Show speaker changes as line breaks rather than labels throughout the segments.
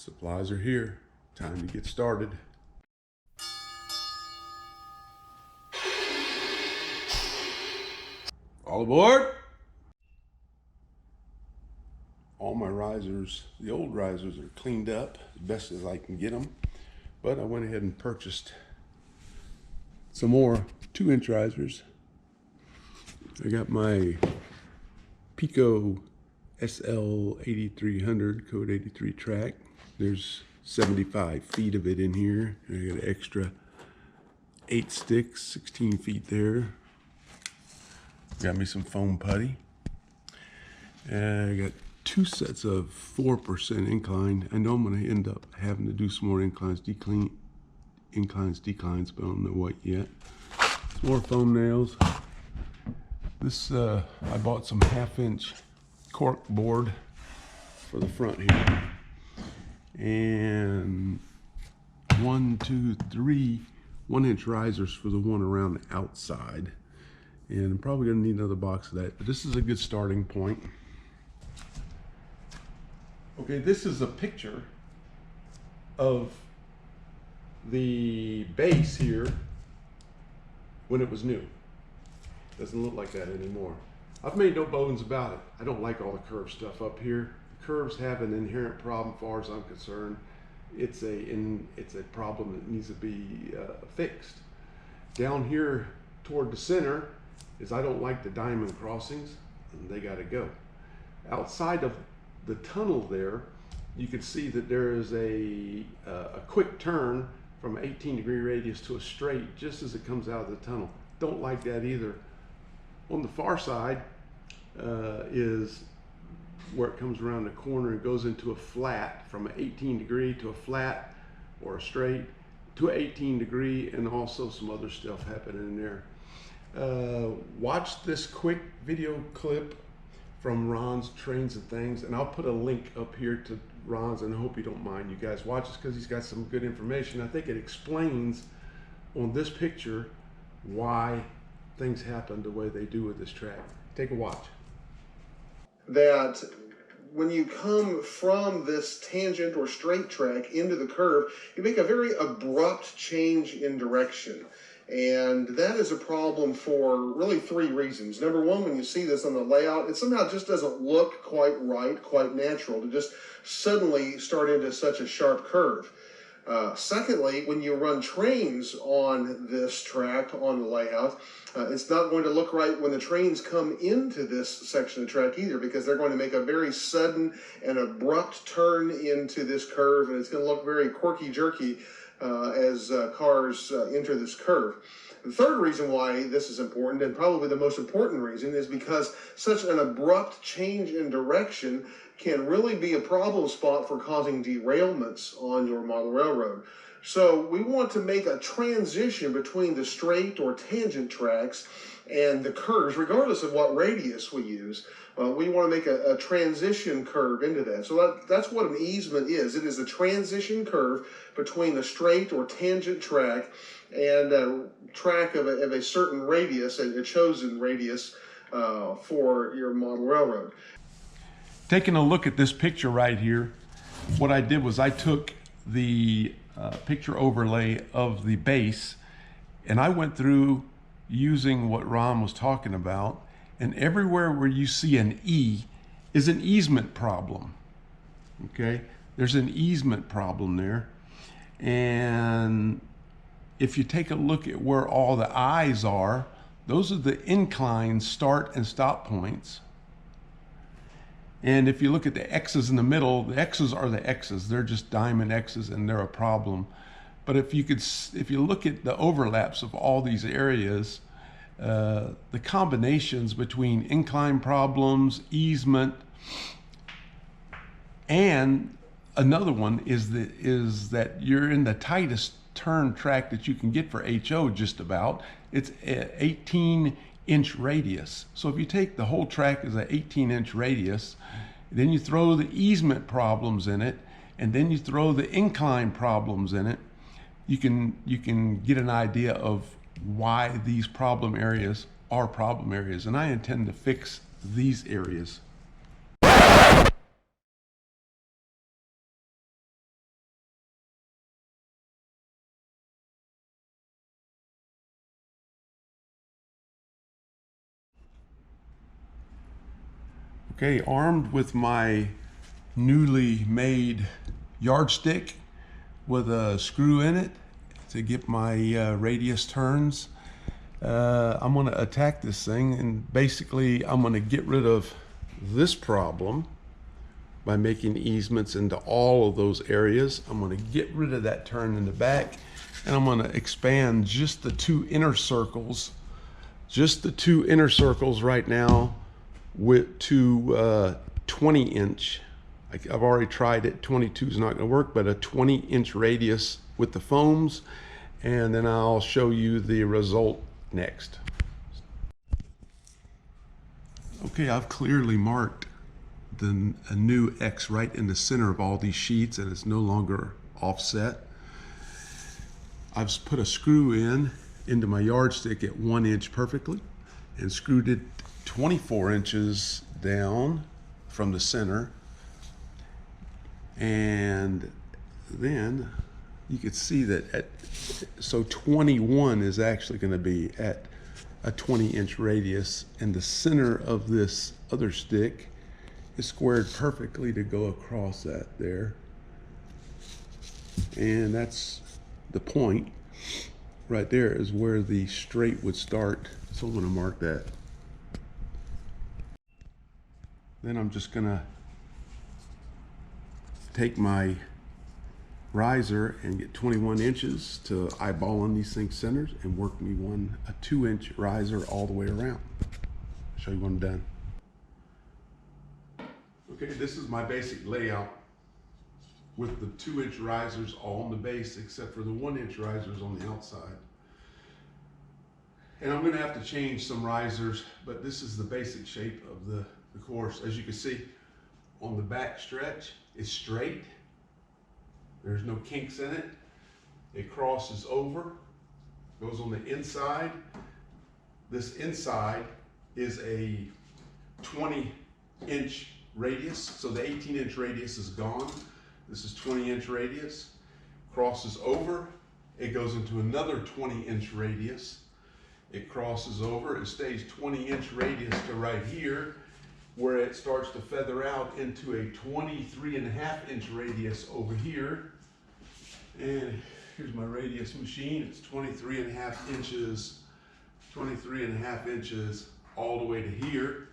Supplies are here. Time to get started. All aboard! All my risers, the old risers, are cleaned up as best as I can get them. But I went ahead and purchased some more 2-inch risers. I got my Pico SL8300 code 83 track. There's 75 feet of it in here. And I got an extra 8 sticks, 16 feet there. Got me some foam putty. And I got 2 sets of 4% incline. I know I'm going to end up having to do some more inclines, declines, but I don't know what yet. Some more foam nails. This, I bought some 1/2-inch cork board for the front here. And 1, 2, 3 1-inch risers for the one around the outside. And I'm probably going to need another box of that, but this is a good starting point. Okay, this is a picture of the base here when it was new. Doesn't look like that anymore. I've made no bones about it. I don't like all the curved stuff up here. Curves have an inherent problem, as far as I'm concerned. It's a problem that needs to be fixed. Down here toward the center is I don't like the diamond crossings, and they got to go. Outside of the tunnel there, you can see that there is a quick turn from an 18-degree radius to a straight just as it comes out of the tunnel. Don't like that either. On the far side is where it comes around the corner and goes into a flat, from an 18-degree to a flat or a straight to an 18-degree, and also some other stuff happening in there. Watch this quick video clip from Ron's Trains and Things, and I'll put a link up here to Ron's, and I hope you don't mind you guys watch this because he's got some good information. I think it explains on this picture why things happen the way they do with this track. Take a watch.
That when you come from this tangent or straight track into the curve, you make a very abrupt change in direction. And that is a problem for really 3 reasons. Number one, when you see this on the layout, it somehow just doesn't look quite right, quite natural to just suddenly start into such a sharp curve. Secondly, when you run trains on this track, on the layout, it's not going to look right when the trains come into this section of the track either, because they're going to make a very sudden and abrupt turn into this curve, and it's going to look very quirky-jerky as cars enter this curve. The third reason why this is important, and probably the most important reason, is because such an abrupt change in direction can really be a problem spot for causing derailments on your model railroad. So we want to make a transition between the straight or tangent tracks and the curves, regardless of what radius we use. We want to make a transition curve into that. So that's what an easement is. It is a transition curve between the straight or tangent track and a track of a certain radius, a chosen radius for your model railroad.
Taking a look at this picture right here, what I did was I took the picture overlay of the base, and I went through using what Ron was talking about, and everywhere where you see an E is an easement problem. Okay, there's an easement problem there. And if you take a look at where all the I's are, those are the incline start and stop points. And if you look at the X's in the middle, the X's are the X's. They're just diamond X's, and they're a problem. But if you look at the overlaps of all these areas, the combinations between incline problems, easement, and another one is that you're in the tightest turn track that you can get for HO just about. It's an 18-inch radius. So if you take the whole track as an 18-inch radius, then you throw the easement problems in it, and then you throw the incline problems in it, you can get an idea of why these problem areas are problem areas. And I intend to fix these areas. Okay, armed with my newly made yardstick with a screw in it to get my radius turns, I'm going to attack this thing, and basically I'm going to get rid of this problem by making easements into all of those areas. I'm going to get rid of that turn in the back, and I'm going to expand just the two inner circles right now to 20-inch. I've already tried it. 22 is not going to work, but a 20-inch radius with the foams, and then I'll show you the result next. Okay, I've clearly marked a new X right in the center of all these sheets, and it's no longer offset. I've put a screw into my yardstick at 1 inch perfectly and screwed it 24 inches down from the center, and then you can see that so 21 is actually going to be at a 20-inch radius, and the center of this other stick is squared perfectly to go across that there, and that's the point right there is where the straight would start. So I'm going to mark that. Then I'm just going to take my riser and get 21 inches to eyeball on these things centers and work me a 2-inch riser all the way around. I'll show you when I'm done. Okay, this is my basic layout with the 2-inch risers all on the base except for the 1-inch risers on the outside. And I'm going to have to change some risers, but this is the basic shape of the course. As you can see, on the back stretch, it's straight. There's no kinks in it. It crosses over, goes on the inside. This inside is a 20-inch radius, so the 18-inch radius is gone. This is 20-inch radius. Crosses over, it goes into another 20-inch radius. It crosses over, it stays 20-inch radius to right here, where it starts to feather out into a 23.5-inch radius over here. And here's my radius machine. It's 23.5 inches all the way to here.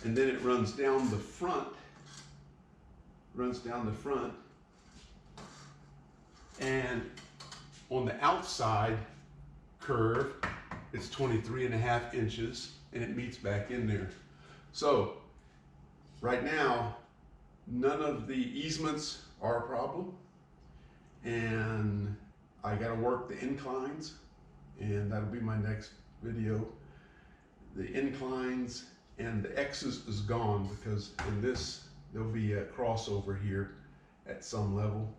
And then it runs down the front, and on the outside curve, it's 23.5 inches, and it meets back in there. So right now, none of the easements are a problem, and I got to work the inclines, and that'll be my next video. The inclines and the X's is gone because in this there'll be a crossover here at some level.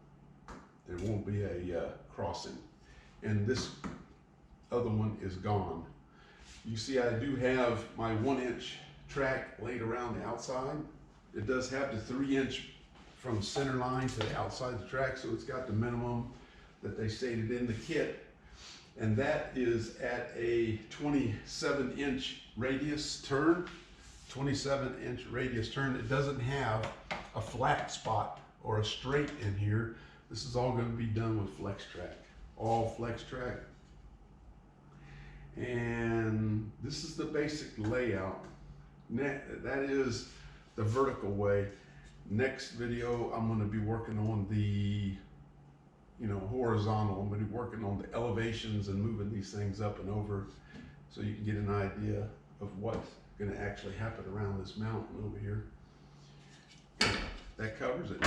There won't be a crossing, and this other one is gone. You see, I do have my 1-inch track laid around the outside. It does have the 3-inch from center line to the outside of the track, so it's got the minimum that they stated in the kit, and that is at a 27-inch radius turn. 27-inch radius turn. It doesn't have a flat spot or a straight in here. This is all going to be done with flex track, all flex track. And this is the basic layout. That is the vertical way. Next video, I'm going to be working on the horizontal. I'm going to be working on the elevations and moving these things up and over so you can get an idea of what's going to actually happen around this mountain over here. That covers it.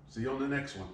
See you on the next one.